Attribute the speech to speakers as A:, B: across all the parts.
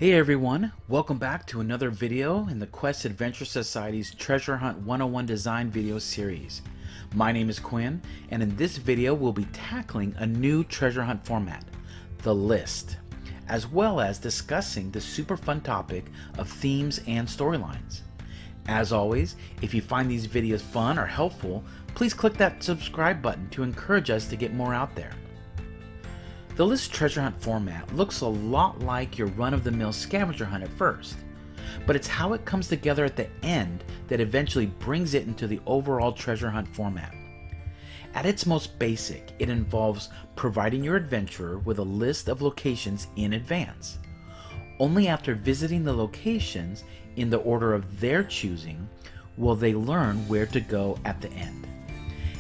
A: Hey everyone, welcome back to another video in the Quest Adventure Society's Treasure Hunt 101 Design video series. My name is Quinn, and in this video we'll be tackling a new treasure hunt format, the list, as well as discussing the super fun topic of themes and storylines. As always, if you find these videos fun or helpful, please click that subscribe button to encourage us to get more out there. The list treasure hunt format looks a lot like your run-of-the-mill scavenger hunt at first, but it's how it comes together at the end that eventually brings it into the overall treasure hunt format. At its most basic, it involves providing your adventurer with a list of locations in advance. Only after visiting the locations in the order of their choosing will they learn where to go at the end.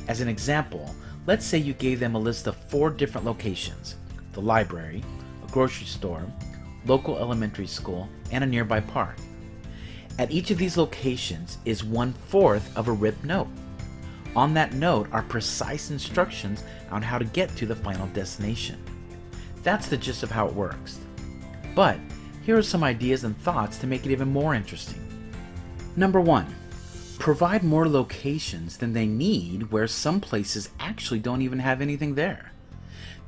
A: As an example, let's say you gave them a list of 4 different locations: the library, a grocery store, local elementary school, and a nearby park. At each of these locations is 1/4 of a ripped note. On that note are precise instructions on how to get to the final destination. That's the gist of how it works. But here are some ideas and thoughts to make it even more interesting. Number 1. Provide more locations than they need where some places actually don't even have anything there.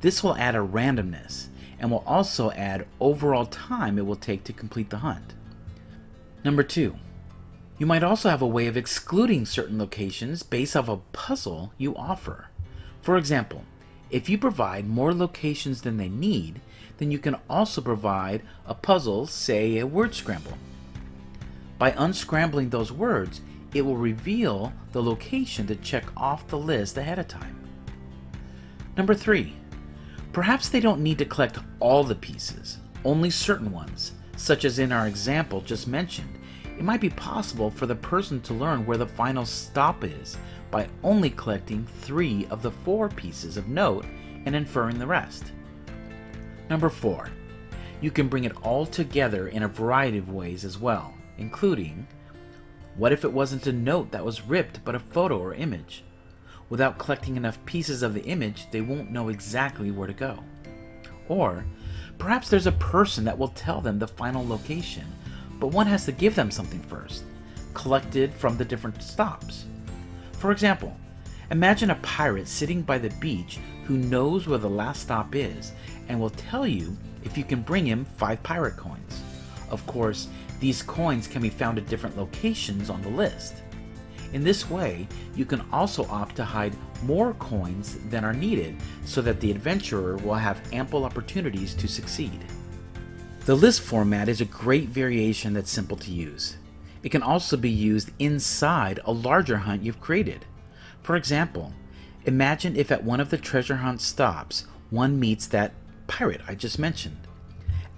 A: This will add a randomness and will also add overall time it will take to complete the hunt. Number 2. You might also have a way of excluding certain locations based off a puzzle you offer. For example, if you provide more locations than they need, then you can also provide a puzzle, say a word scramble. By unscrambling those words, it will reveal the location to check off the list ahead of time. Number 3. Perhaps they don't need to collect all the pieces, only certain ones, such as in our example just mentioned. It might be possible for the person to learn where the final stop is by only collecting 3 of the 4 pieces of note and inferring the rest. Number 4. You can bring it all together in a variety of ways as well, including: what if it wasn't a note that was ripped but a photo or image? Without collecting enough pieces of the image, they won't know exactly where to go. Or perhaps there's a person that will tell them the final location, but one has to give them something first, collected from the different stops. For example, imagine a pirate sitting by the beach who knows where the last stop is and will tell you if you can bring him 5 pirate coins. Of course, these coins can be found at different locations on the list. In this way, you can also opt to hide more coins than are needed so that the adventurer will have ample opportunities to succeed. The list format is a great variation that's simple to use. It can also be used inside a larger hunt you've created. For example, imagine if at one of the treasure hunt stops, one meets that pirate I just mentioned.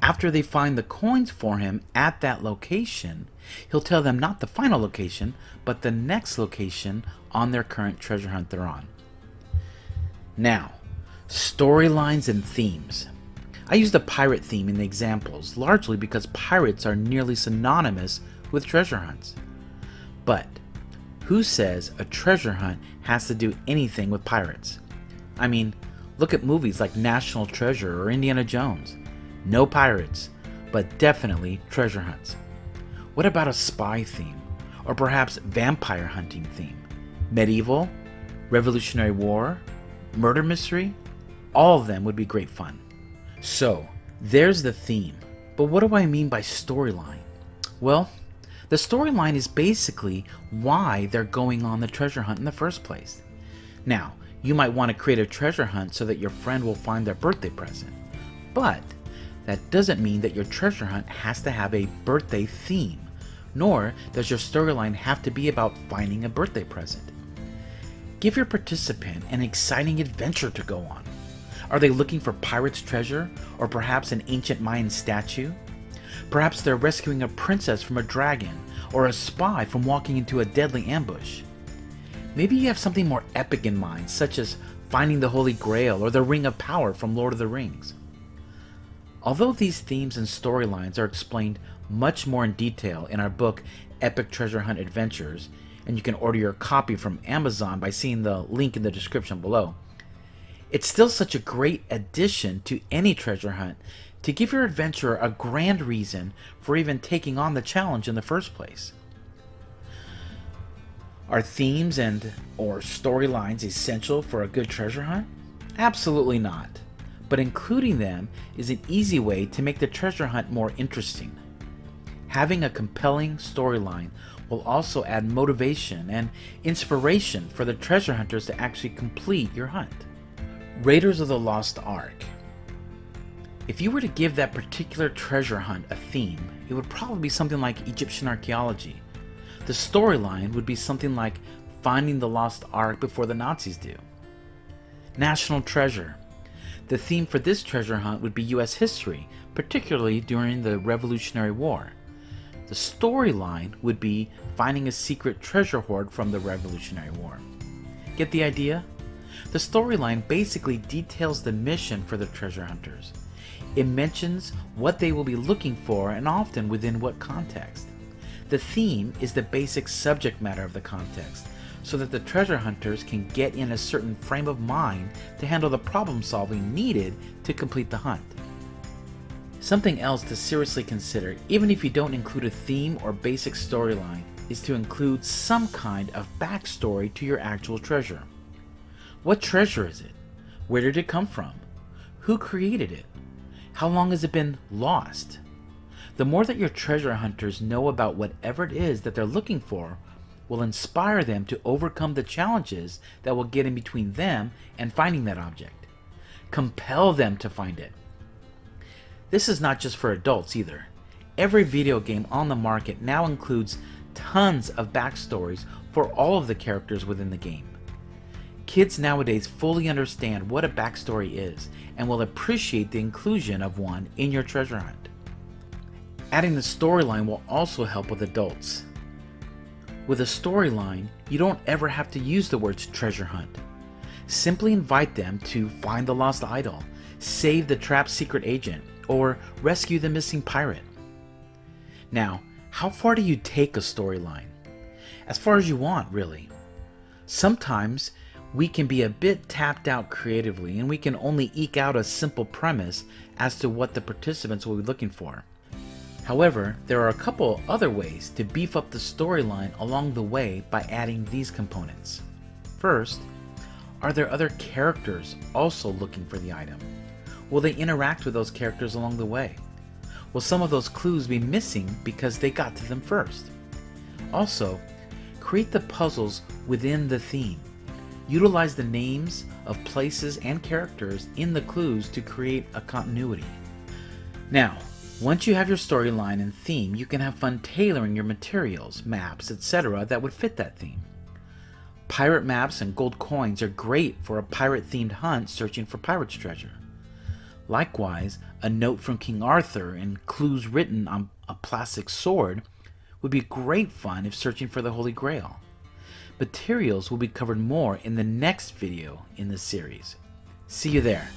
A: After they find the coins for him at that location, he'll tell them not the final location, but the next location on their current treasure hunt they're on. Now, storylines and themes. I used a pirate theme in the examples, largely because pirates are nearly synonymous with treasure hunts. But who says a treasure hunt has to do anything with pirates? I mean, look at movies like National Treasure or Indiana Jones. No pirates, but definitely treasure hunts. What about a spy theme? Or perhaps vampire hunting theme? Medieval? Revolutionary War? Murder mystery? All of them would be great fun. So, there's the theme. But what do I mean by storyline? Well, the storyline is basically why they're going on the treasure hunt in the first place. Now, you might want to create a treasure hunt so that your friend will find their birthday present. But that doesn't mean that your treasure hunt has to have a birthday theme, nor does your storyline have to be about finding a birthday present. Give your participant an exciting adventure to go on. Are they looking for pirate's treasure, or perhaps an ancient Mayan statue? Perhaps they're rescuing a princess from a dragon, or a spy from walking into a deadly ambush. Maybe you have something more epic in mind, such as finding the Holy Grail or the Ring of Power from Lord of the Rings. Although these themes and storylines are explained much more in detail in our book Epic Treasure Hunt Adventures, and you can order your copy from Amazon by seeing the link in the description below, it's still such a great addition to any treasure hunt to give your adventurer a grand reason for even taking on the challenge in the first place. Are themes or storylines essential for a good treasure hunt? Absolutely not, but including them is an easy way to make the treasure hunt more interesting. Having a compelling storyline will also add motivation and inspiration for the treasure hunters to actually complete your hunt. Raiders of the Lost Ark. If you were to give that particular treasure hunt a theme, it would probably be something like Egyptian archaeology. The storyline would be something like finding the lost Ark before the Nazis do. National treasure. The theme for this treasure hunt would be US history, particularly during the Revolutionary War. The storyline would be finding a secret treasure hoard from the Revolutionary War. Get the idea? The storyline basically details the mission for the treasure hunters. It mentions what they will be looking for and often within what context. The theme is the basic subject matter of the context, so that the treasure hunters can get in a certain frame of mind to handle the problem solving needed to complete the hunt. Something else to seriously consider, even if you don't include a theme or basic storyline, is to include some kind of backstory to your actual treasure. What treasure is it? Where did it come from? Who created it? How long has it been lost? The more that your treasure hunters know about whatever it is that they're looking for will inspire them to overcome the challenges that will get in between them and finding that object. Compel them to find it. This is not just for adults either. Every video game on the market now includes tons of backstories for all of the characters within the game. Kids nowadays fully understand what a backstory is and will appreciate the inclusion of one in your treasure hunt. Adding the storyline will also help with adults. With a storyline, you don't ever have to use the words treasure hunt. Simply invite them to find the lost idol, save the trapped secret agent, or rescue the missing pirate. Now, how far do you take a storyline? As far as you want, really. Sometimes we can be a bit tapped out creatively and we can only eke out a simple premise as to what the participants will be looking for. However, there are a couple other ways to beef up the storyline along the way by adding these components. First, are there other characters also looking for the item? Will they interact with those characters along the way? Will some of those clues be missing because they got to them first? Also, create the puzzles within the theme. Utilize the names of places and characters in the clues to create a continuity. Now, once you have your storyline and theme, you can have fun tailoring your materials, maps, etc. that would fit that theme. Pirate maps and gold coins are great for a pirate-themed hunt searching for pirate's treasure. Likewise, a note from King Arthur and clues written on a plastic sword would be great fun if searching for the Holy Grail. Materials will be covered more in the next video in this series. See you there.